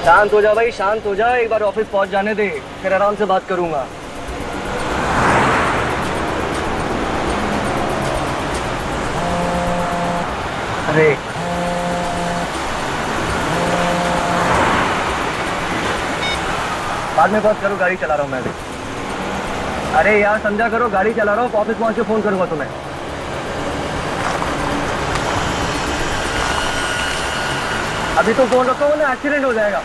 शांत हो जा भाई, शांत हो जा। एक बार ऑफिस पहुंच जाने दे, फिर आराम से बात करूंगा। अरे बाद में बात करो, गाड़ी चला रहा हूँ मैं अभी। अरे यार समझा करो, गाड़ी चला रहा हूँ, ऑफिस पहुंच के फोन करूंगा तुम्हें। अभी तो फोन रखो ना, एक्सीडेंट हो जाएगा।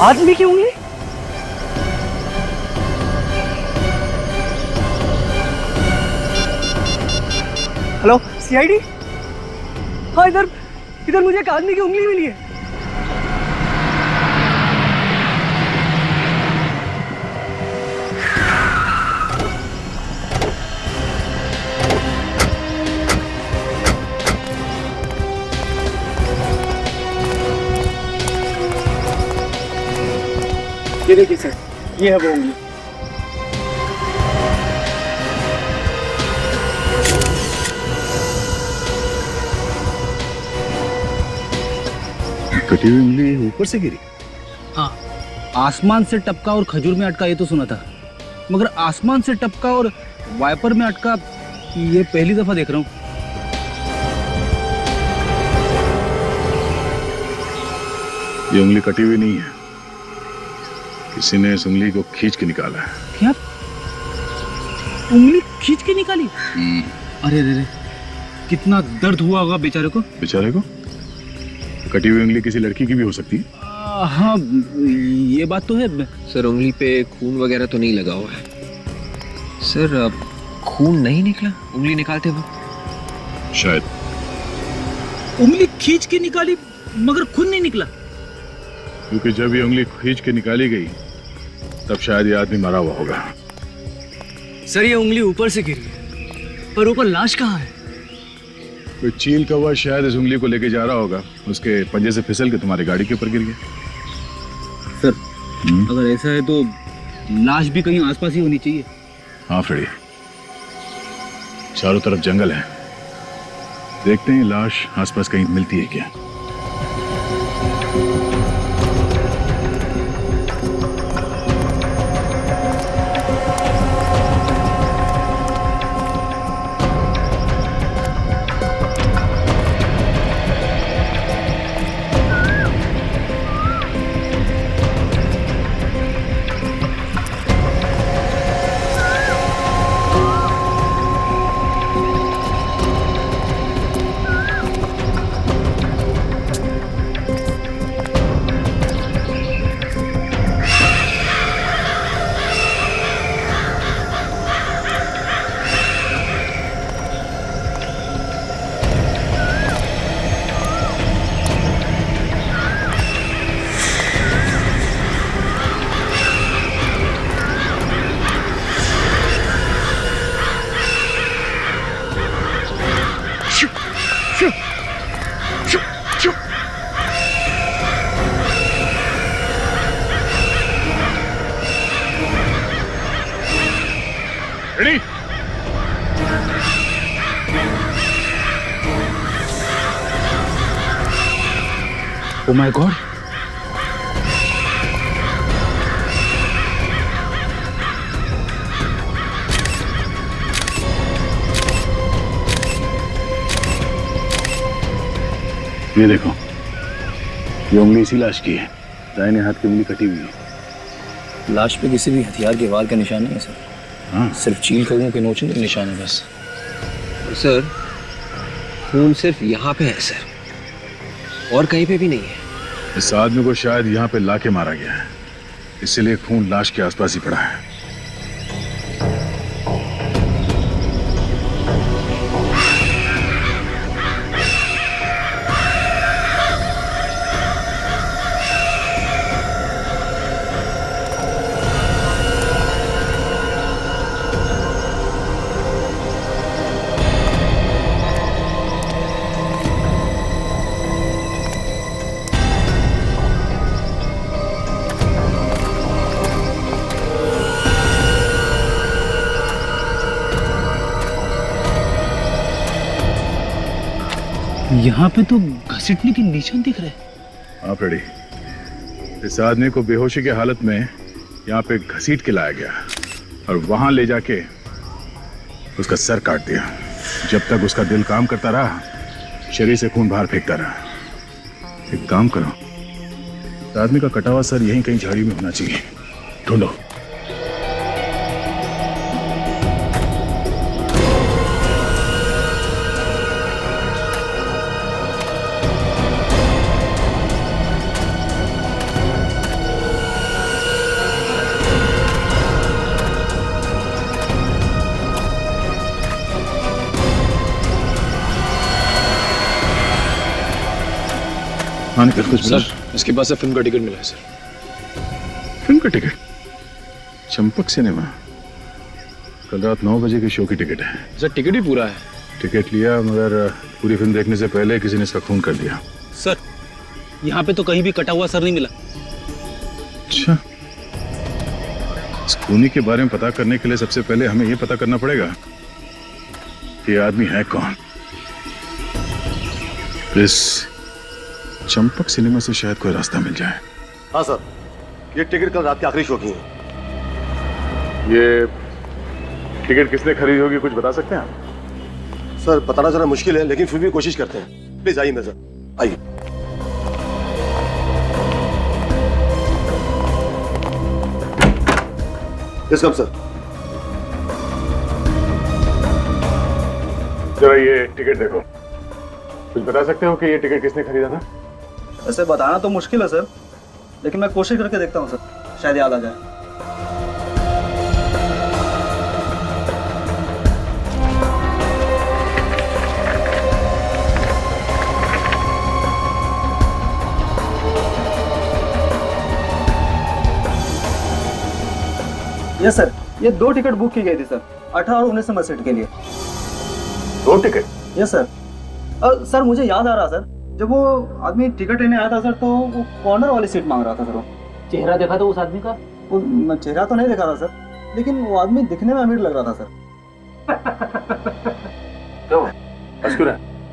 आदमी की उंगली? Hello CID? हाँ इधर इधर मुझे एक आदमी की उंगली मिली है। ये देखिए सर, ये है वो उंगली। कटी हुई उंगली ऊपर से गिरी? हाँ, आसमान से टपका और खजूर में अटका ये तो सुना था, मगर आसमान से टपका और वाइपर में अटका ये पहली दफा देख रहा हूँ। ये उंगली कटी हुई नहीं है, किसी ने इस उंगली को खींच के निकाला है। क्या? उंगली खींच के निकाली? अरे अरे अरे, कितना दर्द हुआ होगा बेचारे को। बेचारे को? कटी हुई उंगली किसी लड़की की भी हो सकती है। हाँ ये बात तो है। सर उंगली पे खून वगैरह तो नहीं लगा हुआ है। सर खून नहीं निकला उंगली निकालते वक्त? शायद। उंगली खींच के निकाली मगर खून नहीं निकला? क्योंकि जब ये उंगली खींच के निकाली गई तब शायद ये आदमी मरा हुआ होगा। सर ये उंगली ऊपर से गिरी है, पर ऊपर लाश कहाँ है? कोई चील का हुआ शायद इस उंगली को लेके जा रहा होगा, उसके पंजे से फिसल के तुम्हारी गाड़ी के ऊपर गिर गया। सर अगर ऐसा है तो लाश भी कहीं आसपास ही होनी चाहिए। हाँ फ्रेडी, चारों तरफ जंगल है, देखते हैं लाश आसपास कहीं मिलती है क्या। रेडी? ओ माय गॉड, ये देखो, ये उंगली इसी लाश की है, दाहिने हाथ की उंगली कटी हुई है। लाश पे किसी भी हथियार के वार का निशान नहीं है सर। हाँ, सिर्फ चील कौओं के नोचने के निशान है बस। सर खून सिर्फ यहाँ पे है सर, और कहीं पे भी नहीं है। इस आदमी को शायद यहाँ पे लाके मारा गया है, इसीलिए खून लाश के आसपास ही पड़ा है। यहाँ पे तो घसीटने के निशान दिख रहे हैं। हाँ फ्रेडी, इस आदमी को बेहोशी की हालत में यहाँ पे घसीट के लाया गया और वहां ले जाके उसका सर काट दिया। जब तक उसका दिल काम करता रहा, शरीर से खून बाहर फेंकता रहा। एक काम करो, इस आदमी का कटा हुआ सर यहीं कहीं झाड़ी में होना चाहिए, ढूंढो। हाँ निकल, कुछ सर इसके पास से फिल्म का टिकट मिला है सर। फिल्म का टिकट? चंपक सिनेमा, कल रात 9 बजे की शो की टिकट है। सर टिकट भी पूरा है। टिकट लिया मगर पूरी फिल्म देखने से पहले किसी ने इसका खून कर दिया। सर यहाँ पे तो कहीं भी कटा हुआ सर नहीं मिला। अच्छा, इस खूनी के बारे में पता करने के लिए सबसे पहले हमें यह पता करना पड़ेगा कि ये आदमी है कौन। इस चंपक सिनेमा से शायद कोई रास्ता मिल जाए। हाँ सर, ये टिकट कल रात की आखिरी शो की है। ये टिकट किसने खरीदी होगी, कुछ बता सकते हैं आप? सर बताना जरा मुश्किल है, लेकिन फिर भी कोशिश करते हैं। प्लीज आइए मेरे साथ, आइए। Yes come sir. जरा ये टिकट देखो, कुछ बता सकते हो कि ये टिकट किसने खरीदा था? ऐसे बताना तो मुश्किल है सर, लेकिन मैं कोशिश करके देखता हूँ सर, शायद याद आ जाए। यस सर, ये 2 टिकट बुक की गई थी सर, 18 और 19 नंबर सीट के लिए। 2 टिकट? Yes sir. सर मुझे याद आ रहा सर, जब वो आदमी टिकट लेने आया था सर, तो वो कॉर्नर वाली सीट मांग रहा था सर। वो चेहरा देखा था उस आदमी का? वो चेहरा तो नहीं देखा था सर, लेकिन वो आदमी दिखने में अमीर लग रहा था सर।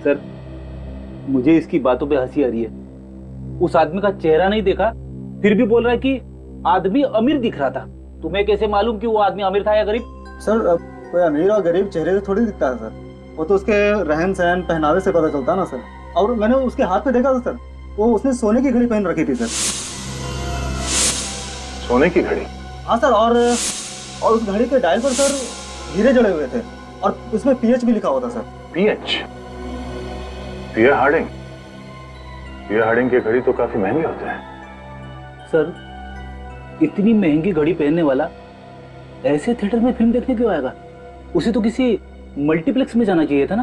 सर मुझे इसकी बातों पे हंसी आ रही है। उस आदमी का चेहरा नहीं देखा, फिर भी बोल रहा है कि आदमी अमीर दिख रहा था। तुम्हें कैसे मालूम कि वो आदमी अमीर था या गरीब? सर कोई अमीर और गरीब चेहरे से थोड़ी दिखता है सर, वो तो उसके रहन सहन पहनावे से पता चलता है ना सर। और मैंने उसके हाथ पे देखा था सर, वो उसने सोने की घड़ी पहन रखी थी सर। सोने की घड़ी? हाँ सर, और उस घड़ी के डायल पर सर हीरे जड़े हुए थे, और उसमें PH भी लिखा हुआ था सर। PH? पियर हार्डिंग? पियर हार्डिंग की घड़ी तो काफी महंगे होते हैं। सर इतनी महंगी घड़ी पहनने वाला ऐसे थिएटर में फिल्म देखने क्यों आएगा? उसे तो किसी मल्टीप्लेक्स में जाना चाहिए था ना।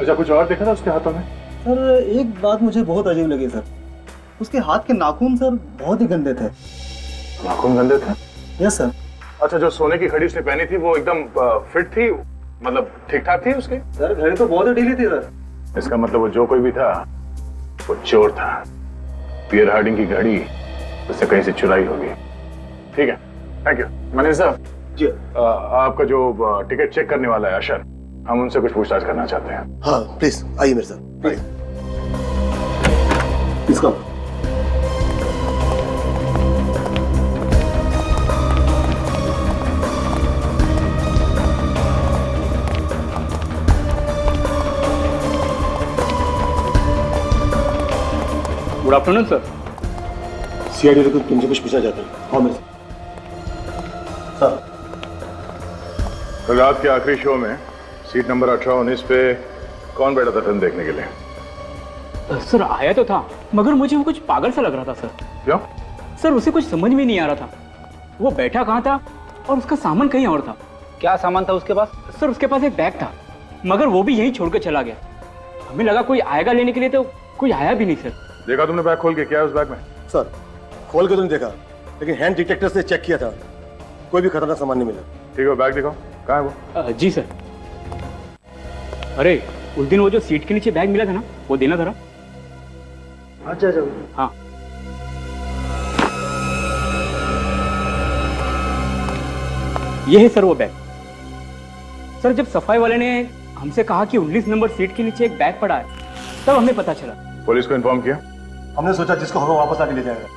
अच्छा, कुछ और देखा था उसके हाथों में? सर एक बात मुझे बहुत अजीब लगी सर, उसके हाथ के नाखून सर बहुत ही गंदे थे। नाखून गंदे थे? Yes sir. अच्छा, जो सोने की घड़ी उसने पहनी थी वो एकदम फिट थी, मतलब ठीक ठाक थी उसकी? सर घड़ी तो बहुत ही ढीली थी सर। इसका मतलब वो जो कोई भी था वो चोर था। पियर हार्डिंग की घड़ी उससे कहीं से चुराई होगी। ठीक है, थैंक यू। मैनेजर साहब जी। आपका जो टिकट चेक करने वाला है अशर, हम उनसे कुछ पूछताछ करना चाहते हैं। हाँ प्लीज आइए मेरे साथ, प्लीज। इसका गुड आफ्टरनून सर। CID को तुमसे कुछ पूछना चाहता हूँ। हाँ मेरे साथ। सर कल रात के आखिरी शो में सीट नंबर 18-19 पे कौन बैठा था फिल्म देखने के लिए? सर आया तो था, मगर मुझे वो कुछ पागल सा लग रहा था सर। क्यों? सर उसे कुछ समझ में नहीं आ रहा था, वो बैठा कहाँ था और उसका सामान कहीं और था। क्या सामान था उसके पास? सर उसके पास एक बैग था, मगर वो भी यहीं छोड़ कर चला गया। हमें लगा कोई आएगा लेने के लिए, तो कोई आया भी नहीं सर। देखा तुमने बैग खोल के? क्या है उस बैग में? सर खोल के तो नहीं देखा, लेकिन हैंड डिटेक्टर से चेक किया था, कोई भी खतरनाक सामान नहीं मिला। ठीक है, बैग दिखाओ, कहाँ है वो? जी सर। अरे उस दिन वो जो सीट के नीचे बैग मिला था ना, वो देना जरा। अच्छा अच्छा। हाँ ये है सर वो बैग। सर जब सफाई वाले ने हमसे कहा कि 19 नंबर सीट के नीचे एक बैग पड़ा है, तब हमें पता चला। पुलिस को इन्फॉर्म किया? हमने सोचा जिसको होगा वापस आके ले जाएगा,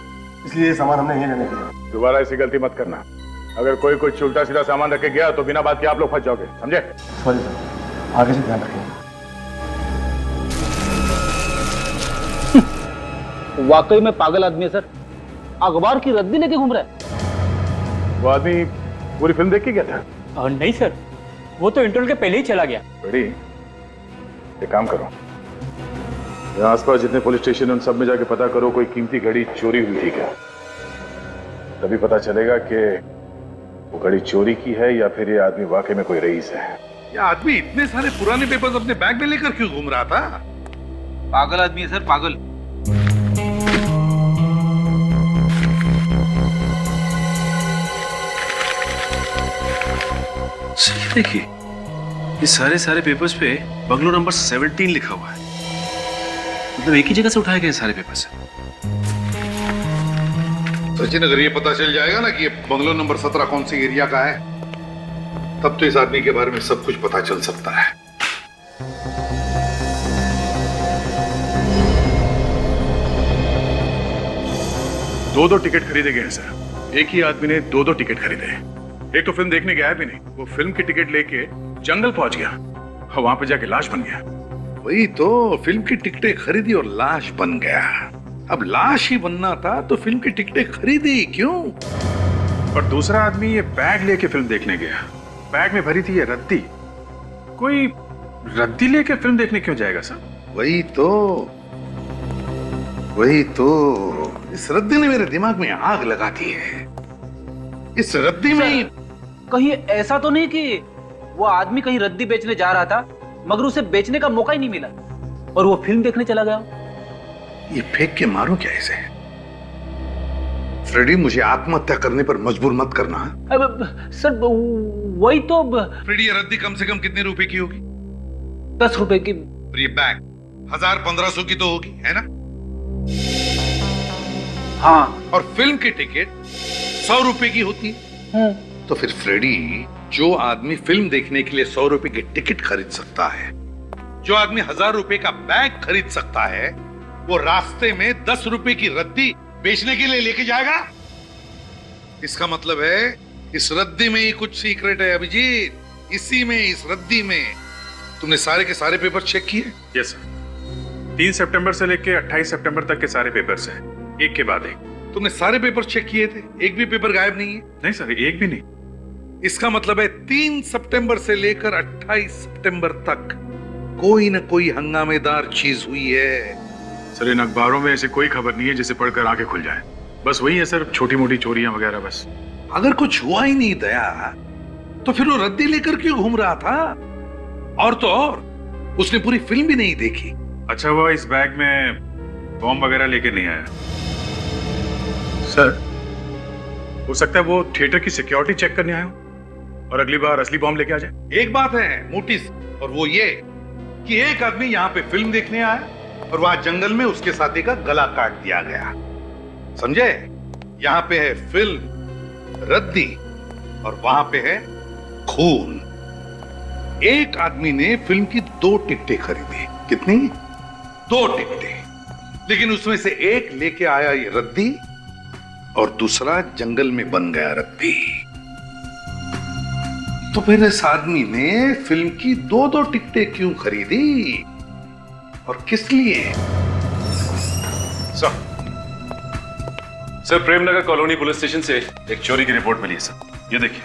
इसलिए ये सामान हमने यहीं रहने दिया। दोबारा ऐसी गलती मत करना। अगर कोई कुछ उल्टा सीधा सामान रख के गया तो बिना बात के आप लोग फंस जाओगे, समझे? सॉरी सर, आगे से ध्यान रखेंगे। वाकई में पागल आदमी है सर, अखबार की रद्दी लेके घूम रहा है। वो आदमी पूरी फिल्म देख के गया था? नहीं सर, वो तो इंटरवल के पहले ही चला गया। बड़ी एक काम करो, यहाँ आसपास जितने पुलिस स्टेशन हैं उन सब में जाके पता करो कोई कीमती घड़ी चोरी हुई थी क्या। तभी पता चलेगा कि वो घड़ी चोरी की है या फिर ये आदमी वाकई में कोई रईस है। ये आदमी इतने सारे पुराने पेपर्स अपने बैग में लेकर क्यों घूम रहा था? पागल आदमी है सर, पागल। देखिए, ये सारे पेपर्स पे बंगलो नंबर 17 लिखा हुआ है। मतलब एक ही जगह से उठाए गए सारे पेपर्स। सचिन, अगर ये पता चल जाएगा ना कि ये बंगलो नंबर 17 कौन सी एरिया का है, तब तो इस आदमी के बारे में सब कुछ पता चल सकता है। दो टिकट खरीदे गए हैं सर। एक ही आदमी ने दो टिकट खरीदे हैं। एक तो फिल्म देखने गया भी नहीं, वो फिल्म की टिकट लेके जंगल पहुंच गया और वहां पे जाके लाश बन गया। वही तो, फिल्म की टिकटें खरीदी और लाश बन गया। अब लाश ही बनना था तो फिल्म की टिकटें खरीदी क्यों? और दूसरा आदमी ये बैग लेके फिल्म देखने गया। बैग में भरी थी ये रद्दी। कोई रद्दी लेके फिल्म देखने क्यों जाएगा सर? वही तो इस रद्दी ने मेरे दिमाग में आग लगा दी है। इस रद्दी में कहीं ऐसा तो नहीं कि वो आदमी कहीं रद्दी बेचने जा रहा था मगर उसे बेचने का मौका ही नहीं मिला और वो फिल्म देखने चला गया? ये फेंक के मारूं क्या इसे? फ्रेडी, मुझे आत्महत्या करने पर मजबूर मत करना। अब सर वही तो। फ्रेडी, ये रद्दी कम से कम कितने रुपए की होगी? 10 रुपए की। और ये बैग 1000-1500 की तो होगी, है ना? हाँ। और फिल्म की टिकट 100 रुपए की होती है। तो फिर फ्रेडी, जो आदमी फिल्म देखने के लिए 100 रुपए की टिकट खरीद सकता है, जो आदमी 1000 रुपए का बैग खरीद सकता है, वो रास्ते में 10 रुपए की रद्दी बेचने के लिए लेके जाएगा? इसका मतलब है इस रद्दी में ही कुछ सीक्रेट है अभिजीत। इसी में, इस रद्दी में। तुमने सारे के सारे पेपर चेक किए? Yes sir. 3 सितंबर से लेके 28 सितंबर तक के सारे पेपर्स हैं, एक के बाद एक। तुमने सारे पेपर चेक किए थे? एक भी पेपर गायब नहीं है? नहीं सर, एक भी नहीं। इसका मतलब है 3 सितंबर से लेकर 28 सितंबर तक कोई न कोई हंगामेदार चीज हुई है। सर, इन अखबारों में ऐसी कोई खबर नहीं है जिसे पढ़कर आंखें खुल जाए। बस वही है सर, छोटी मोटी चोरियां वगैरह बस। अगर कुछ हुआ ही नहीं दया, तो फिर वो रद्दी लेकर क्यों घूम रहा था? और तो और, उसने पूरी फिल्म भी नहीं देखी। अच्छा हुआ इस बैग में बॉम्ब वगैरह लेके नहीं आया। सर, हो सकता है वो थिएटर की सिक्योरिटी चेक करने आया हो और अगली बार असली बॉम्ब लेके आ जाए। एक बात है मोटी, और वो ये कि एक आदमी यहाँ पे फिल्म देखने आया और वहां जंगल में उसके साथी का गला काट दिया गया। समझे? यहाँ पे है फिल्म, रद्दी, और वहां पे है खून। एक आदमी ने फिल्म की 2 टिकटें खरीदी। कितनी? 2 टिकटें। लेकिन उसमें से एक लेके आया ये रद्दी और दूसरा जंगल में बन गया रद्दी। तो फिर इस आदमी ने फिल्म की 2 टिकटें क्यों खरीदी और किस लिए? Sir, Premnagar colony police station से एक चोरी की रिपोर्ट मिली है सर, ये देखिए।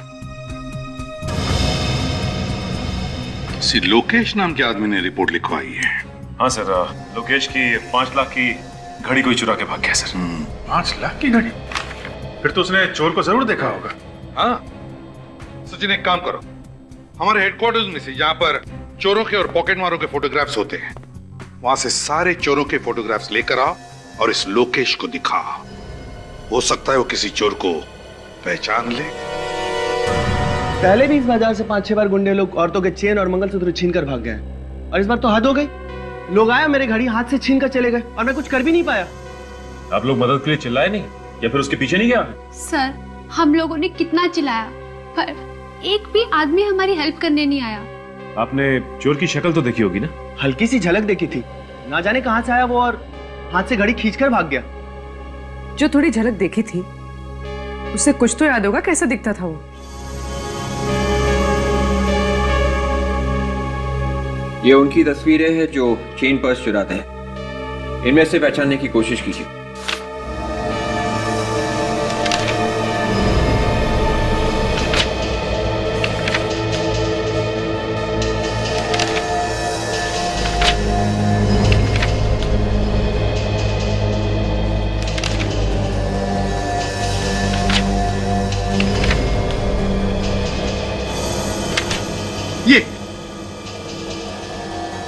किसी लोकेश नाम के आदमी ने रिपोर्ट लिखवाई है। हाँ सर, लोकेश की 5 लाख की घड़ी कोई चुरा के भाग गया सर। 5 लाख की घड़ी? फिर तो उसने चोर को जरूर देखा होगा। हाँ सचिन, एक काम करो, हमारे हेडक्वार्टर्स में से जहां पर चोरों के और पॉकेट मारों के फोटोग्राफ्स होते हैं, वहां से सारे चोरों के फोटोग्राफ्स लेकर आओ और इस लोकेश को दिखाओ। हो सकता है वो किसी चोर को पहचान ले। पहले भी इस बाजार से 5-6 बार गुंडे लोग औरतों के चेन और मंगलसूत्र छीन कर भाग गए, और इस बार तो हद हो गई। लोग आए, मेरे घड़ी हाथ से छीन कर चले गए और मैं कुछ कर भी नहीं पाया। आप लोग मदद के लिए चिल्लाए नहीं या फिर उसके पीछे नहीं गया? सर, हम लोगों ने कितना चिल्लाया पर एक भी आदमी हमारी हेल्प करने नहीं आया। आपने चोर की शक्ल तो देखी होगी ना? हल्की सी झलक देखी थी, ना जाने कहां से आया वो और हाथ से घड़ी खींचकर भाग गया। जो थोड़ी झलक देखी थी उसे कुछ तो याद होगा कैसा दिखता था वो। ये उनकी तस्वीरें हैं जो चेन पर्स चुराते हैं। इनमें से पहचानने की कोशिश कीजिए।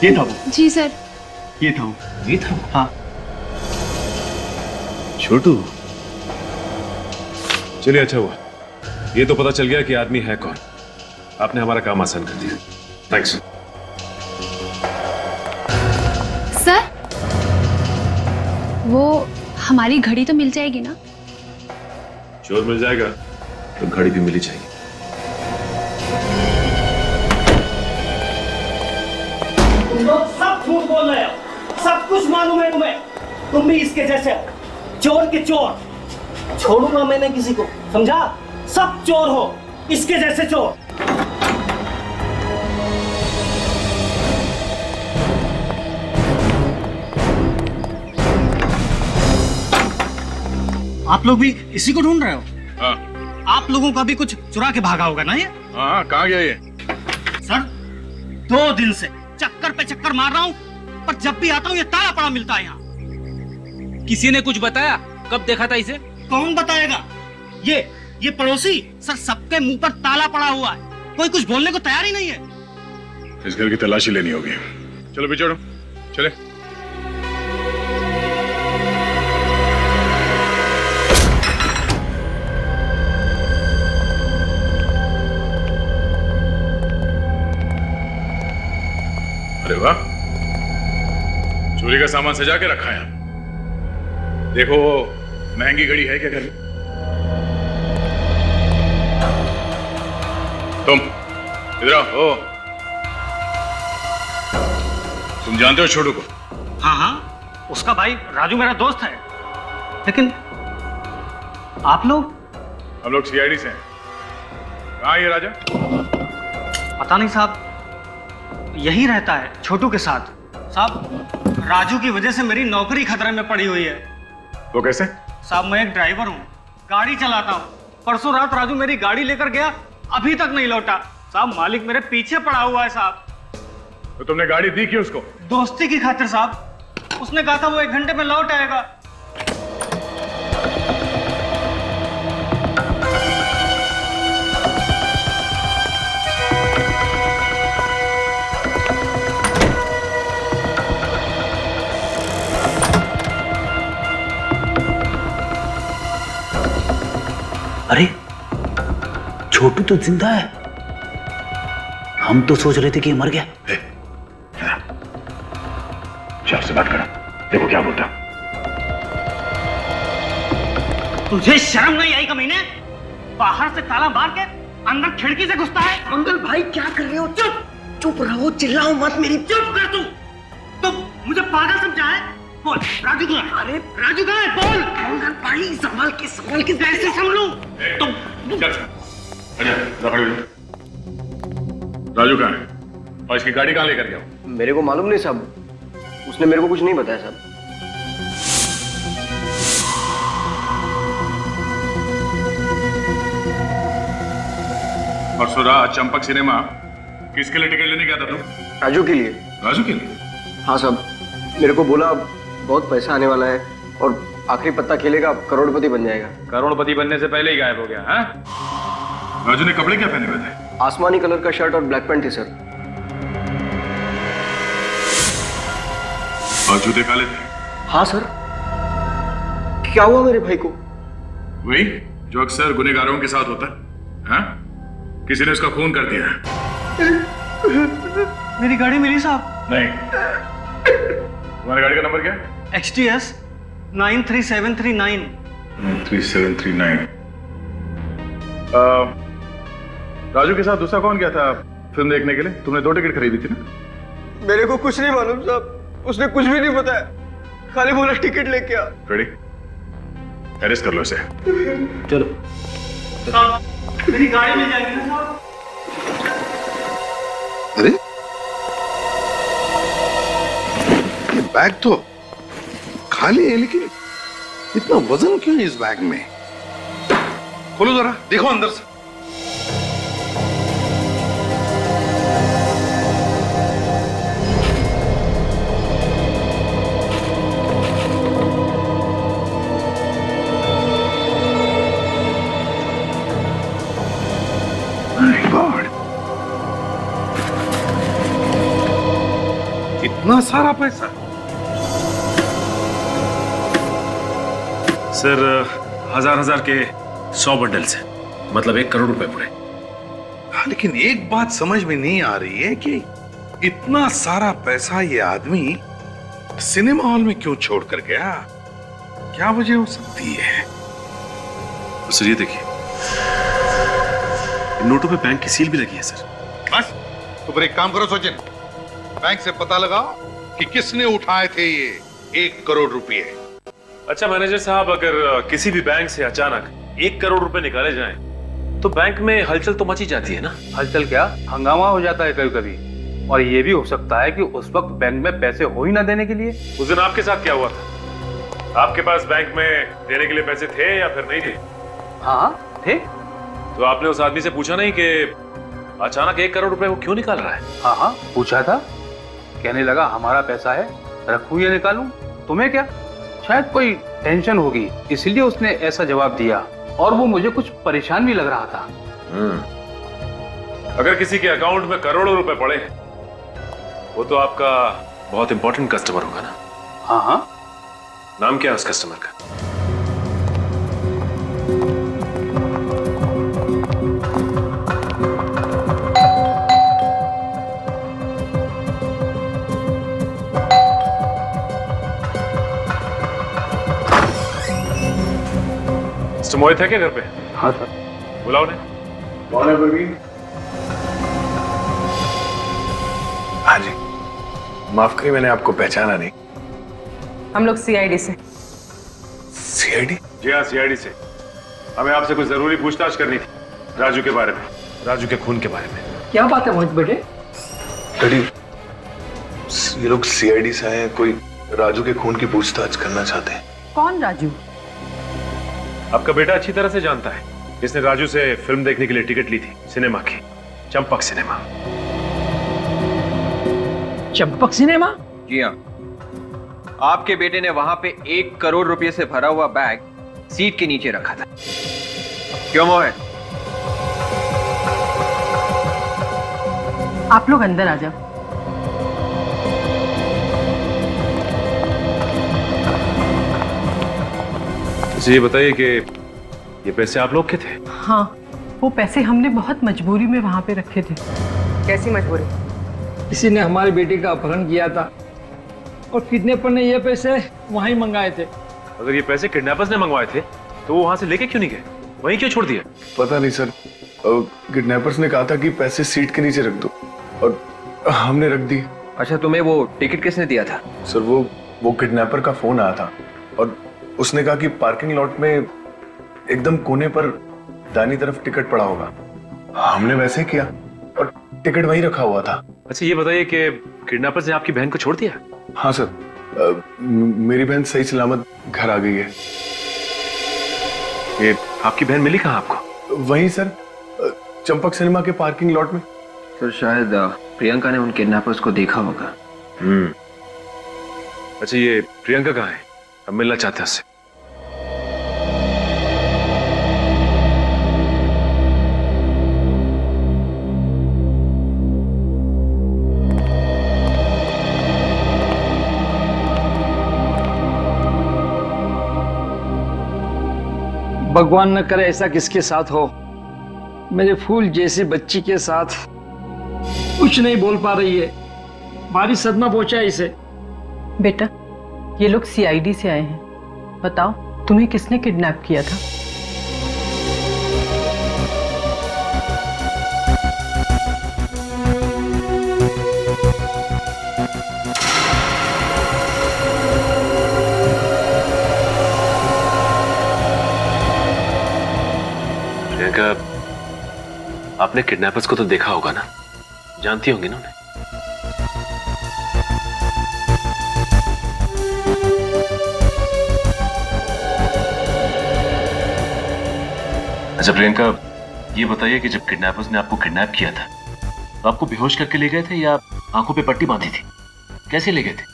ये था वो। जी सर। ये था वो। ये था। हाँ। छोटू, चलिए अच्छा हुआ, ये तो पता चल गया कि आदमी है कौन। आपने हमारा काम आसान कर दिया। थैंक्स। सर वो हमारी घड़ी तो मिल जाएगी ना? चोर मिल जाएगा तो घड़ी भी मिली जाएगी। सब झूठ बोल रहे हो, सब कुछ मालूम है तुम्हें। तुम भी इसके जैसे हो, चोर के चोर। छोड़ूंगा मैंने किसी को, समझा? सब चोर हो, इसके जैसे चोर। आप लोग भी इसी को ढूंढ रहे हो? हाँ। आप लोगों का भी कुछ चुरा के भागा होगा ना ये? हाँ, कहाँ गया ये? सर 2 दिन से चक्कर पे चक्कर मार रहा हूँ, पर जब भी आता हूँ ये ताला पड़ा मिलता है यहाँ। किसी ने कुछ बताया? कब देखा था इसे? कौन बताएगा? ये पड़ोसी। सर सबके मुंह पर ताला पड़ा हुआ है, कोई कुछ बोलने को तैयार ही नहीं है। इस घर की तलाशी लेनी होगी। चलो बिछोड़ो, चले। अरे वाह, चोरी का सामान सजा के रखा है। देखो महंगी घड़ी है क्या घर में? तुम इधर आओ। तुम जानते हो छोटू को? हाँ, उसका भाई राजू मेरा दोस्त है। लेकिन आप लोग? हम लोग सीआईडी से हैं। कहाँ है ये राजा? पता नहीं साहब, यही रहता है छोटू के साथ। साहब राजू की वजह से मेरी नौकरी खतरे में पड़ी हुई है। वो कैसे? साहब मैं एक ड्राइवर हूँ, गाड़ी चलाता हूँ। परसों रात राजू मेरी गाड़ी लेकर गया, अभी तक नहीं लौटा। साहब मालिक मेरे पीछे पड़ा हुआ है साहब। तो तुमने गाड़ी दी क्यों उसको? दोस्ती की खातिर साहब। उसने कहा था वो 1 घंटे में लौट आएगा। अरे छोटू तो जिंदा है। हम तो सोच रहे थे कि ये मर गया। चार से बात करो, देखो क्या बोलता। तुझे शर्म नहीं आई कमीने? बाहर से ताला मार के अंदर खिड़की से घुसता है। मंगल भाई क्या कर रहे हो? चुप रहो, चिल्लाओ मत। मेरी चुप कर तू मुझे पागल समझा है? बोल राजू कहाँ है? अरे राजू कहाँ है? बोल। मंगल भाई संभाल के कैसे संभलूं? राजू कहाँ है और इसकी गाड़ी कहाँ लेकर गया? मेरे को मालूम नहीं साहब, उसने मेरे को कुछ नहीं बताया साहब। और सुरा चंपक सिनेमा किसके लिए टिकट लेने गया था तुम? राजू के लिए। राजू के लिए? हाँ साहब, मेरे को बोला बहुत पैसा आने वाला है और आखिरी पत्ता खेलेगा करोड़पति बन जाएगा। करोड़पति बनने से पहले ही गायब हो गया। हाँ? राजू ने कपड़े क्या पहने हुए थे? आसमानी कलर का शर्ट और ब्लैक पैंट थी सर। और जूते काले थे? हाँ सर। क्या हुआ मेरे भाई को? वही जो अक्सर गुनहगारों के साथ होता है। हाँ? किसी ने उसका खून कर दिया। मेरी गाड़ी मिली साहब? नहीं। तुम्हारी गाड़ी का नंबर क्या है? XTS 93739। 93739। राजू के साथ दूसरा कौन गया था फिल्म देखने के लिए? तुमने 2 टिकट खरीदी थी ना? मेरे को कुछ नहीं मालूम साहब। उसने कुछ भी नहीं बताया, खाली बोला टिकट लेके आ। रेडी, अरेस्ट कर लो इसे। चलो मेरी गाड़ी में जाएंगे ना साहब। अरे ये बैग तो खाली है, लेकिन इतना वजन क्यों है इस बैग में? खोलो जरा, देखो अंदर से। इतना सारा पैसा? सर, हजार के 100 बंडल्स हैं, मतलब 1 करोड़ रुपए पूरे। हाँ, लेकिन एक बात समझ में नहीं आ रही है कि इतना सारा पैसा ये आदमी सिनेमा हॉल में क्यों छोड़ कर गया? क्या वजह हो सकती है? सर ये देखिए, इन नोटों पे बैंक की सील भी लगी है सर। बस, तो फिर एक काम करो सचिन, बैंक से पता लगाओ कि किसने उठाए थे ये 1 करोड़ रुपए। अच्छा मैनेजर साहब, अगर किसी भी बैंक से अचानक 1 करोड़ रुपए निकाले जाएं, तो बैंक में हलचल तो मची जाती है ना? हलचल क्या, हंगामा हो जाता है कभी कभी। और ये भी हो सकता है कि उस वक्त बैंक में पैसे हो ही ना देने के लिए। उस दिन आपके साथ क्या हुआ था? आपके पास बैंक में देने के लिए पैसे थे या फिर नहीं थे? हाँ थे। तो आपने उस आदमी से पूछा नहीं कि अचानक 1 करोड़ रुपए वो क्यों निकाल रहा है? हाँ पूछा था। कहने लगा हमारा पैसा है, रखूं या निकालूं, तुम्हें क्या? शायद कोई टेंशन होगी, इसलिए उसने ऐसा जवाब दिया। और वो मुझे कुछ परेशान भी लग रहा था। अगर किसी के अकाउंट में करोड़ों रुपए पड़े हैं, वो तो आपका बहुत इंपॉर्टेंट कस्टमर होगा ना? हाँ। नाम क्या है उस कस्टमर का? मोहित है क्या घर पे? हाँ सर। बुलाओ ने। कौन है प्रवीण? हाँ जी, माफ करिए, मैंने आपको पहचाना नहीं। हम लोग सीआईडी से। सीआईडी? जी हाँ, सीआईडी से। हमें आपसे कुछ जरूरी पूछताछ करनी थी, राजू के बारे में, राजू के खून के बारे में। क्या बात है मोहित बेटे? डैडी, ये लोग सीआईडी से आए हैं, कोई राजू के खून की पूछताछ करना चाहते हैं। कौन राजू? आपका बेटा अच्छी तरह से जानता है, इसने राजू से फिल्म देखने के लिए टिकट ली थी, सिनेमा की, चंपक सिनेमा। चंपक सिनेमा? जी हाँ, आपके बेटे ने वहां पे 1 करोड़ रुपए से भरा हुआ बैग सीट के नीचे रखा था। क्यों मोहित? आप लोग अंदर आ जाओ। अच्छा ये बताइए कि ये पैसे आप लोग के थे? हाँ, वो पैसे हमने बहुत मजबूरी में वहां पे रखे थे। कैसी मजबूरी? किसी ने हमारे बेटे का अपहरण किया था और किडनैपर ने ये पैसे वहीं मंगाए थे। अगर ये पैसे किडनैपर्स ने मंगवाए थे तो वो वहां से लेके क्यों नहीं गए, वहीं क्यों छोड़ दिए? पता नहीं सर, किडनैपर्स ने कहा था कि पैसे सीट के नीचे रख दो और हमने रख दिए। अच्छा, तुम्हें वो टिकट किसने दिया था? सर वो किडनैपर का फोन आया था और उसने कहा कि पार्किंग लॉट में एकदम कोने पर दाहिनी तरफ टिकट पड़ा होगा। हमने वैसे किया और टिकट वहीं रखा हुआ था। अच्छा ये बताइए कि किडनैपर्स ने आपकी बहन को छोड़ दिया? हाँ सर, मेरी बहन सही सलामत घर आ गई है। ये आपकी बहन मिली कहाँ आपको? वहीं सर, चंपक सिनेमा के पार्किंग लॉट में। सर शायद प्रियंका ने उन किडनैपर्स को देखा होगा। अच्छा ये प्रियंका कहाँ है? हम मिलना चाहते हैं उससे। भगवान न करे ऐसा किसके साथ हो। मेरे फूल जैसी बच्ची के साथ कुछ नहीं बोल पा रही है, भारी सदमा पहुंचा है इसे। बेटा, ये लोग सीआईडी से आए हैं, बताओ तुम्हें किसने किडनैप किया था? आपने किडनैपर्स को तो देखा होगा ना, जानती होंगी ना उन्हें। अच्छा प्रियंका, ये बताइए कि जब किडनैपर्स ने आपको किडनैप किया था तो आपको बेहोश करके ले गए थे या आंखों पे पट्टी बांधी थी? कैसे ले गए थे?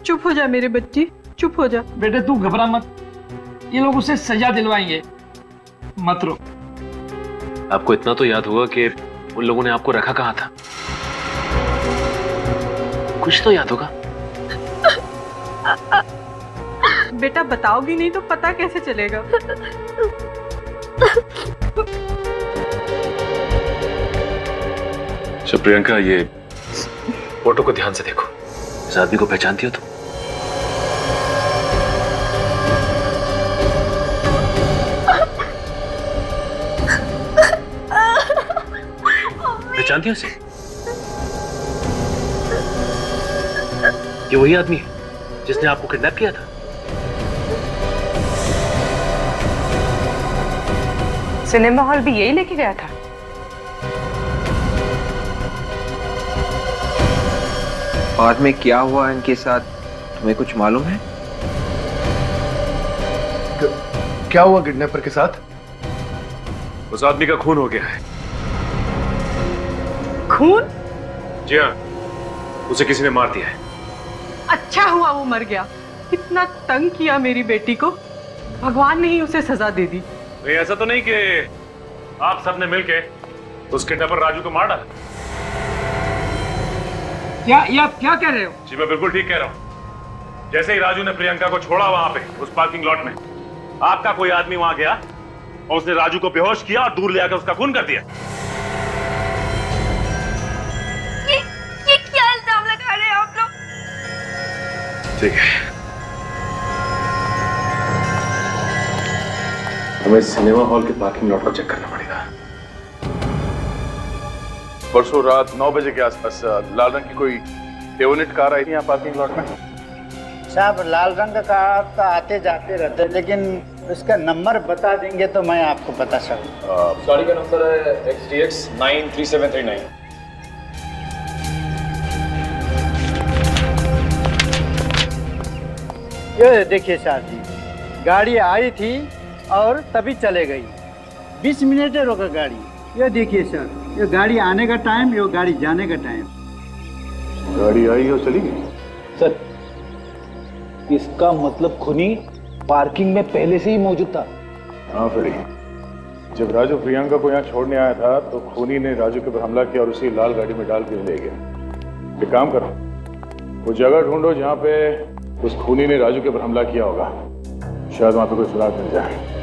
चुप हो जा मेरे बच्ची, चुप हो जा। बेटे तू घबरा मत, ये लोग उसे सजा दिलवाएंगे, मत रो। आपको इतना तो याद होगा कि उन लोगों ने आपको रखा कहाँ था? कुछ तो याद होगा। बेटा बताओगी नहीं तो पता कैसे चलेगा? अच्छा प्रियंका, ये फोटो को ध्यान से देखो। इस आदमी को पहचानती हो तुम? पहचानती हो इसे? ये वही आदमी है जिसने आपको किडनैप किया था। सिनेमा हॉल भी यही लेके गया था। बाद में क्या हुआ इनके साथ, तुम्हें कुछ मालूम है? क्या हुआ किडनैपर के साथ? उस आदमी का खून हो गया है। खून? जी हाँ, उसे किसी ने मार दिया है। अच्छा हुआ वो मर गया, इतना तंग किया मेरी बेटी को, भगवान ने ही उसे सजा दे दी। नहीं, ऐसा तो नहीं कि आप सबने मिलके उस किडनैपर राजू को मार डाला? क्या ये आप क्या कह रहे हो? जी मैं बिल्कुल ठीक कह रहा हूँ। जैसे ही राजू ने प्रियंका को छोड़ा वहां पे उस पार्किंग लॉट में, आपका कोई आदमी वहां गया और उसने राजू को बेहोश किया और दूर ले आकर उसका खून कर दिया। ये क्या इल्जाम लगा रहे हैं आप लोग? ठीक है, हमें सिनेमा हॉल के पार्किंग लॉट का चेक करना पड़ेगा। परसों रात 9 बजे के आसपास लाल रंग की कोई डेवोनेट कार आई थी यहाँ पार्किंग लॉट में। साहब लाल रंग का कार तो आते जाते रहते, लेकिन उसका नंबर बता देंगे तो मैं आपको बता सकूँ। गाड़ी का नंबर है XDX 93739। ये देखिए साहब जी, गाड़ी आई थी और तभी चले गई, 20 मिनट रोका गाड़ी। ये देखिए सर, ये गाड़ी आने का टाइम, ये गाड़ी जाने का टाइम। गाड़ी आई और चली गई? सर इसका मतलब खूनी पार्किंग में पहले से ही मौजूद था। हाँ फ्रेडी, जब राजू प्रियंका को यहाँ छोड़ने आया था तो खूनी ने राजू के ऊपर हमला किया और उसी लाल गाड़ी में डाल के ले गया। एक काम करो, वो जगह ढूंढो जहाँ पे उस खूनी ने राजू के ऊपर हमला किया होगा, शायद वहां पे कोई सुराग मिल जाए।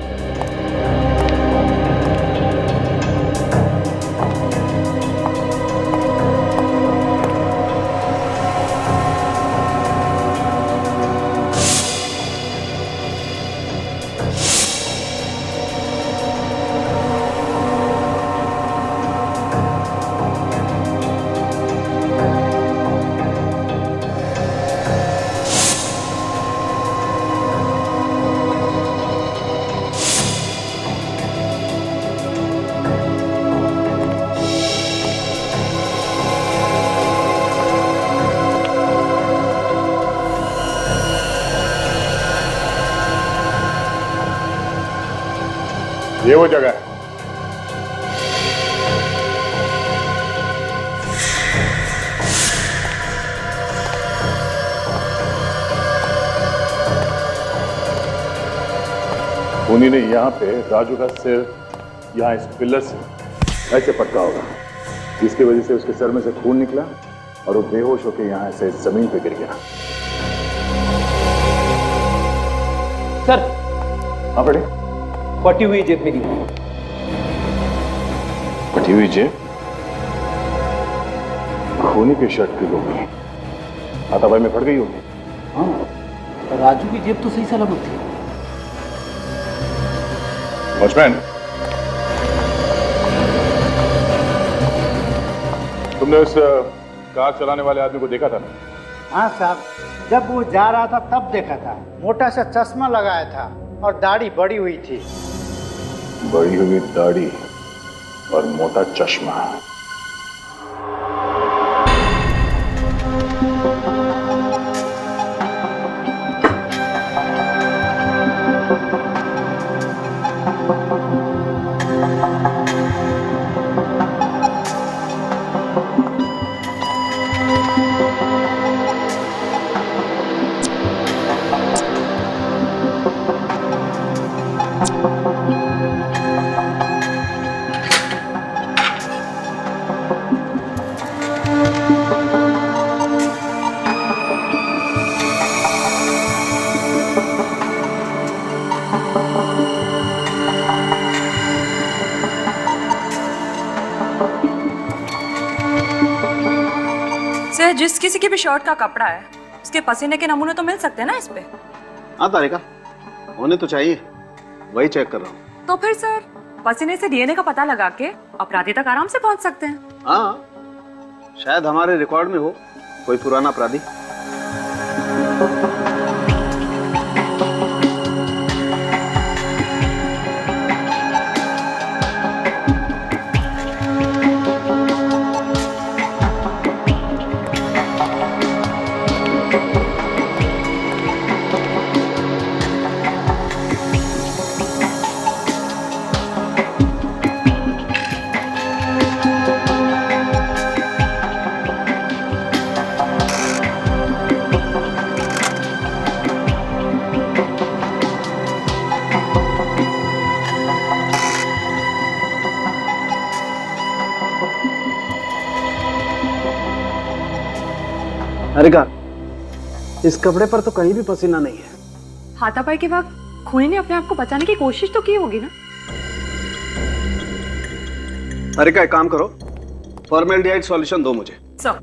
ये वो जगह है। खूनी ने यहाँ पे राजू का सिर यहाँ इस पिलर से ऐसे पटका होगा, जिसकी वजह से उसके सर में से खून निकला और वो बेहोश होकर यहाँ ऐसे जमीन पे गिर गया। सर हाँ बड़े, फटी हुई जेब मेरी। फटी हुई जेब? खूनी की शर्ट की होगी, हाथापाई में फट गई होगी। हाँ, राजू की जेब तो सही सलामत थी। वॉचमैन, तुमने उस कार चलाने वाले आदमी को देखा था ना? हाँ साहब, जब वो जा रहा था तब देखा था। मोटा सा चश्मा लगाया था और दाढ़ी बड़ी हुई थी। बड़ी हुई दाढ़ी और मोटा चश्मा। सर, जिस किसी की भी शर्ट का कपड़ा है उसके पसीने के नमूने तो मिल सकते हैं ना इस पे? हाँ तारिका, होने तो चाहिए, वही चेक कर रहा हूँ। तो फिर सर पसीने से डीएनए का पता लगा के अपराधी तक आराम से पहुंच सकते हैं। हाँ, शायद हमारे रिकॉर्ड में हो कोई पुराना अपराधी। तारिका, इस कपड़े पर तो कहीं भी पसीना नहीं है। हाथापाई के वक्त खूनी ने अपने आप को बचाने की कोशिश तो की होगी ना? तारिका, एक काम करो, फॉर्मेल्डिहाइड सॉल्यूशन दो मुझे। सर,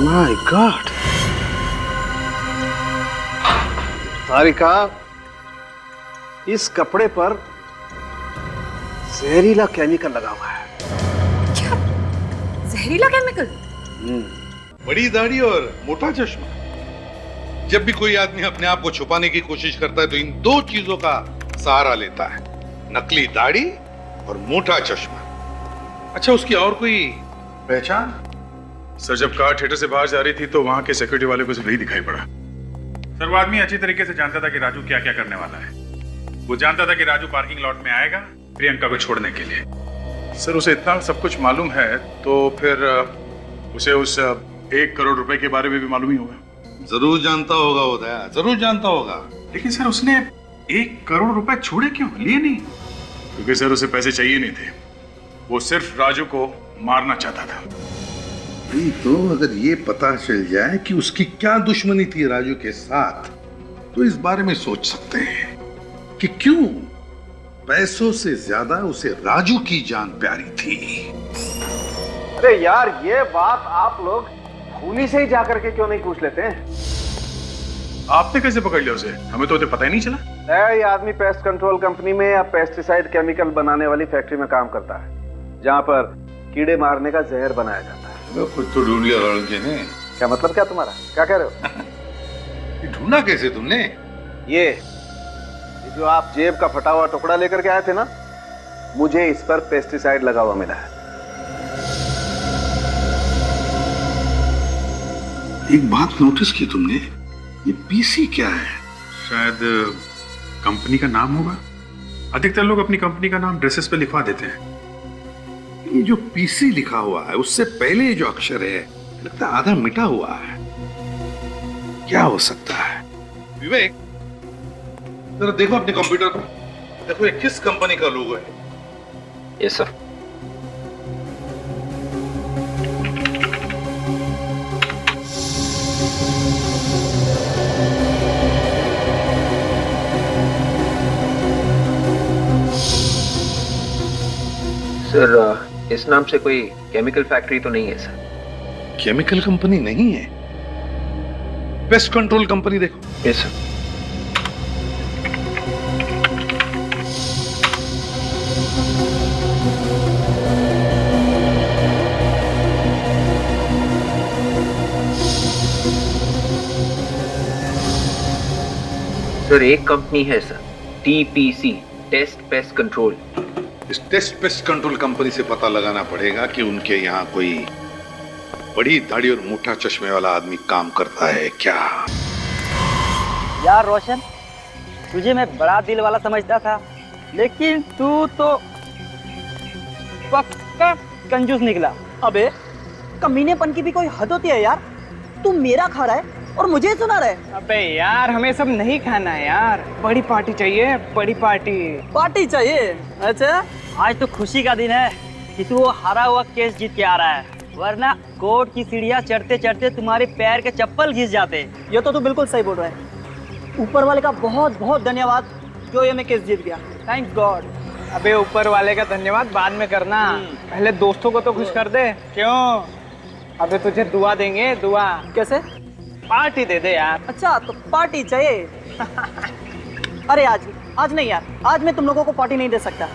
माय गॉड, तारिका, इस कपड़े पर जहरीला केमिकल लगा हुआ है। क्या? जहरीला केमिकल? बड़ी दाढ़ी और मोटा चश्मा। जब भी कोई आदमी अपने आप को छुपाने की कोशिश करता है तो इन दो चीजों का सहारा लेता है, नकली दाढ़ी और मोटा चश्मा। अच्छा, उसकी और कोई पहचान? सर, जब कार थिएटर से बाहर जा रही थी तो वहां के सिक्योरिटी वाले को सिर्फ यही दिखाई पड़ा। सर, वो आदमी अच्छी तरीके से जानता था कि राजू क्या क्या करने वाला है। वो जानता था कि राजू पार्किंग लॉट में आएगा प्रियंका को छोड़ने के लिए। सर, उसे इतना सब कुछ मालूम है तो फिर उसे उस 1 करोड़ रुपए के बारे में भी मालूम ही होगा। जरूर जानता होगा उदय, जरूर जानता होगा। लेकिन सर, उसने 1 करोड़ रुपए छोड़े क्यों, लिए नहीं? क्योंकि सर उसे पैसे चाहिए नहीं थे, वो सिर्फ राजू को मारना चाहता था। तो अगर ये पता चल जाए कि उसकी क्या दुश्मनी थी राजू के साथ, तो इस बारे में सोच सकते हैं कि क्यों पैसों से ज्यादा उसे राजू की जान प्यारी थी। अरे यार, ये बात आप लोग खूनी से ही जाकर के क्यों नहीं पूछ लेते हैं? आपने कैसे पकड़ लिया उसे? हमें तो पता ही नहीं चला। ये आदमी पेस्ट कंट्रोल कंपनी में या पेस्टिसाइड केमिकल बनाने वाली फैक्ट्री में काम करता है, जहाँ पर कीड़े मारने का जहर बनाया जाता है। कुछ तो ढूंढ लिया लड़के ने। क्या मतलब, क्या तुम्हारा, क्या कह रहे हो? ढूंढा कैसे तुमने? ये जो आप जेब का फटा हुआ टुकड़ा लेकर के आए थे ना, मुझे इस पर पेस्टिसाइड लगा हुआ मिला है। एक बात नोटिस की तुमने, ये पीसी क्या है? शायद कंपनी का नाम होगा। अधिकतर लोग अपनी कंपनी का नाम ड्रेसेस पे लिखवा देते हैं। ये जो पीसी लिखा हुआ है उससे पहले जो अक्षर है लगता है आधा मिटा हुआ है। क्या हो सकता है? विवेक, जरा देखो अपने कंप्यूटर पर, देखो ये किस कंपनी का लोगो है। Yes sir. सर इस नाम से कोई केमिकल फैक्ट्री तो नहीं है सर? केमिकल कंपनी नहीं है, पेस्ट कंट्रोल कंपनी देखो। Yes sir. सर एक कंपनी है sir, TPC, test pest control. इस टेस्ट पेस्ट कंट्रोल कंपनी से पता लगाना पड़ेगा कि उनके यहाँ कोई बड़ी दाढ़ी और मोटा चश्मे वाला आदमी काम करता है क्या। यार रोशन, तुझे मैं बड़ा दिल वाला समझता था, लेकिन तू तो पक्का कंजूस निकला। अबे कमीनेपन की भी कोई हद होती है यार। तू मेरा खा रहा है और मुझे सुना रहा है। अबे यार हमें सब नहीं खाना है यार, बड़ी पार्टी चाहिए, बड़ी पार्टी। पार्टी चाहिए? अच्छा, आज तो खुशी का दिन है कि तू वो हारा हुआ केस जीत के आ रहा है, वरना कोर्ट की सीढ़ियाँ चढ़ते चढ़ते तुम्हारे पैर के चप्पल घिस जाते। ये तो तू बिल्कुल सही बोल रहा है। ऊपर वाले का बहुत बहुत धन्यवाद जो ये मैं केस जीत गया। Thanks God. अबे ऊपर वाले का धन्यवाद बाद में करना, पहले दोस्तों को तो खुश कर दे। क्यों? अबे तुझे दुआ देंगे, दुआ। कैसे? पार्टी दे दे यार। अच्छा तो पार्टी चाहिए? अरे आज नहीं यार, आज मैं तुम लोगों को पार्टी नहीं दे सकता।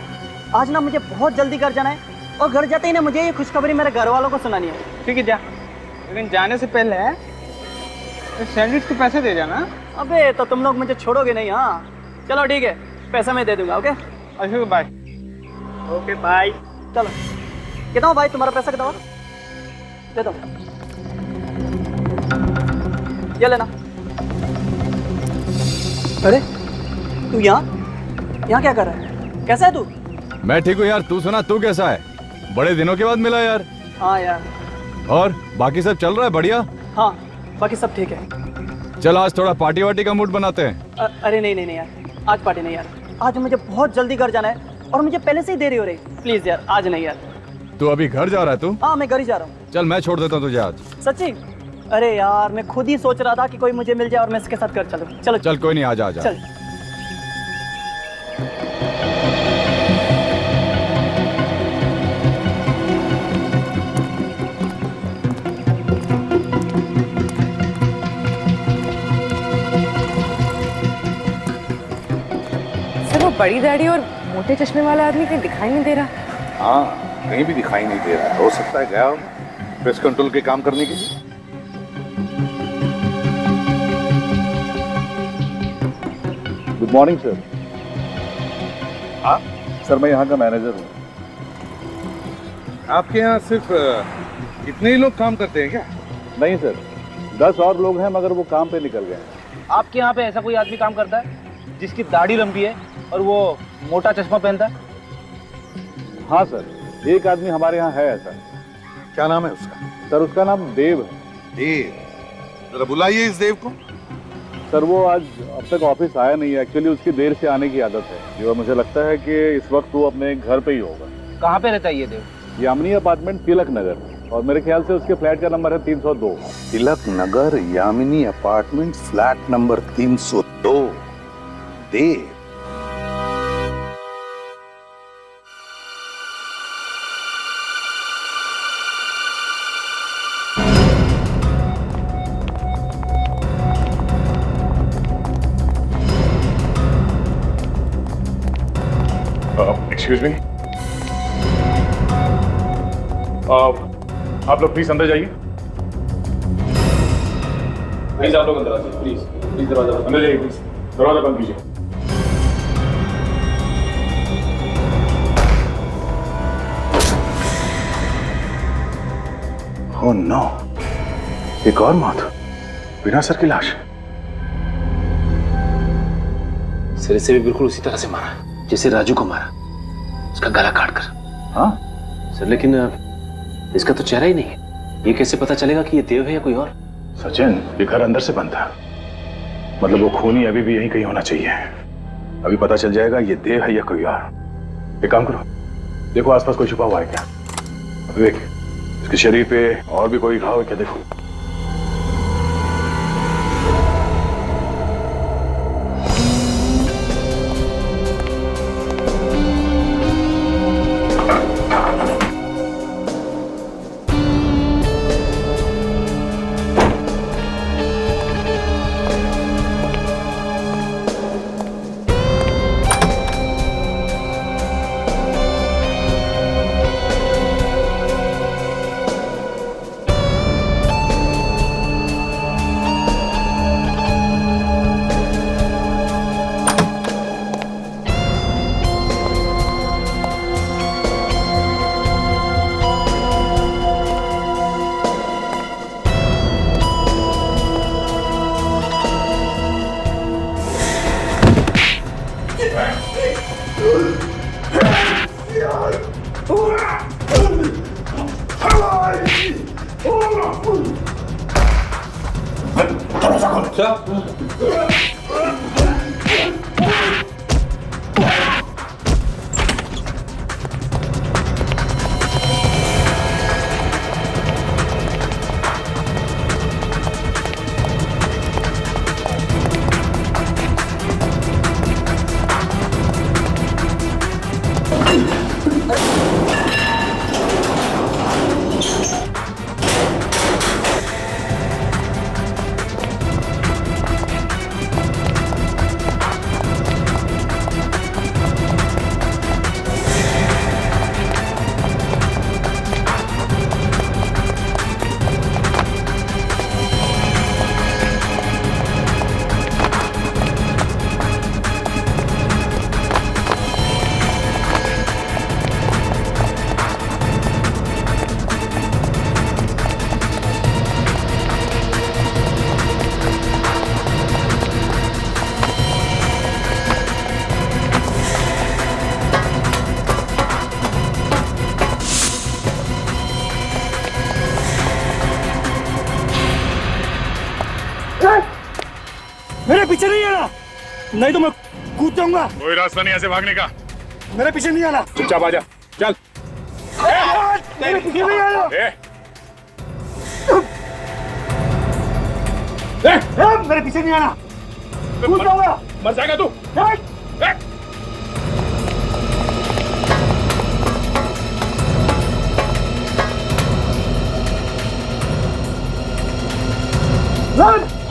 आज ना मुझे बहुत जल्दी घर जाना है, और घर जाते ही ना मुझे ये खुशखबरी मेरे घर वालों को सुनानी है। ठीक है जा, लेकिन जाने से पहले सैंडविच के पैसे दे जाना। अबे तो तुम लोग मुझे छोड़ोगे नहीं? हाँ चलो ठीक है, पैसा मैं दे दूंगा। ओके अच्छा बाय। Okay bye. चलो कितना भाई तुम्हारा पैसा कितना दे दो, ये लेना। अरे तू यहाँ क्या कर रहा है? कैसा है तू? मैं ठीक हूँ यार, तू सुना, तू कैसा है? बड़े दिनों के बाद मिला यार। हाँ यार। और बाकी सब चल रहा है बढ़िया? हाँ बाकी सब ठीक है। चल आज थोड़ा पार्टी वार्टी का मूड बनाते हैं। अरे नहीं यार, आज पार्टी नहीं यार। आज मुझे बहुत जल्दी घर जाना है और मुझे पहले से ही देरी हो रही। प्लीज यार आज नहीं यार। तू अभी घर जा रहा है? तू? हाँ मैं घर ही जा रहा हूँ। चल मैं छोड़ देता हूँ तुझे आज। सच्ची? अरे यार मैं खुद ही सोच रहा था कि कोई मुझे मिल जाए और मैं इसके साथ घर चलूँ। चलो चल कोई नहीं, आ जा। चल। वो बड़ी दाढ़ी और मोटे चश्मे वाला आदमी कहीं दिखाई नहीं दे रहा। हाँ कहीं भी दिखाई नहीं दे रहा। हो सकता है गया हो पेस्ट कंट्रोल के काम करने के लिए। Good morning sir. हाँ सर मैं यहाँ का मैनेजर हूँ। आपके यहाँ सिर्फ इतने ही लोग काम करते हैं क्या? नहीं सर, 10 और लोग हैं मगर वो काम पे निकल गए। आपके यहाँ पे ऐसा कोई आदमी काम करता है जिसकी दाढ़ी लंबी है और वो मोटा चश्मा पहनता है? हाँ सर, एक आदमी हमारे यहाँ है ऐसा। क्या नाम है उसका? सर उसका नाम देव है। देव? जरा बुलाइए इस देव को। सर वो आज अब तक ऑफिस आया नहीं है। एक्चुअली उसकी देर से आने की आदत है, जो मुझे लगता है कि इस वक्त वो अपने घर पे ही होगा। कहाँ पे रहता है ये देव? यामिनी अपार्टमेंट, तिलक नगर, और मेरे ख्याल से उसके फ्लैट का नंबर है 302। Tilak Nagar, Yamini apartment, flat number 302। देव? एक्सक्यूज मी, आप लोग प्लीज अंदर जाइए। प्लीज आप लोग अंदर आइए। प्लीज प्लीज दरवाजा अंदर जाइए, प्लीज दरवाजा बंद कीजिए। ओह नो, एक और मौत बिना सर की लाश। सिरे से भी बिल्कुल उसी तरह से मारा जैसे राजू को मारा, उसका गला काट कर। हाँ सर लेकिन इसका तो चेहरा ही नहीं है। ये कैसे पता चलेगा कि ये देव है या कोई और? सचिन, ये घर अंदर से बंद था, मतलब वो खूनी अभी भी यहीं कहीं होना चाहिए। अभी पता चल जाएगा ये देव है या कोई और। एक काम करो, देखो आसपास कोई छुपा हुआ है क्या। विवेक, इसके शरीर पे और भी कोई घाव है क्या? देखो। मेरे पीछे नहीं आना, नहीं तो मैं कूद जाऊंगा। कोई रास्ता नहीं ऐसे भागने का। मेरे पीछे नहीं आना। चुपचाप आ जा, चल। मेरे पीछे नहीं आना। मेरे पीछे नहीं आना, कूद जाऊंगा। मर जाएगा तू।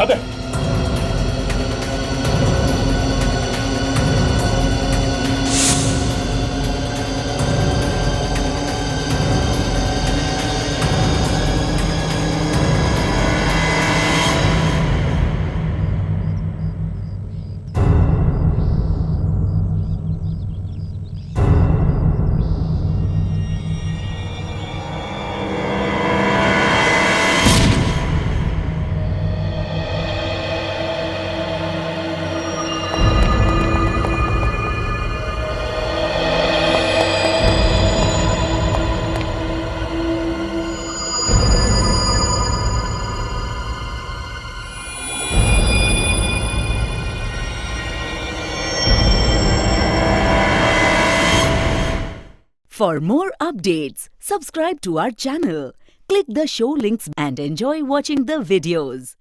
अबे For more updates, subscribe to our channel, click the show links and enjoy watching the videos.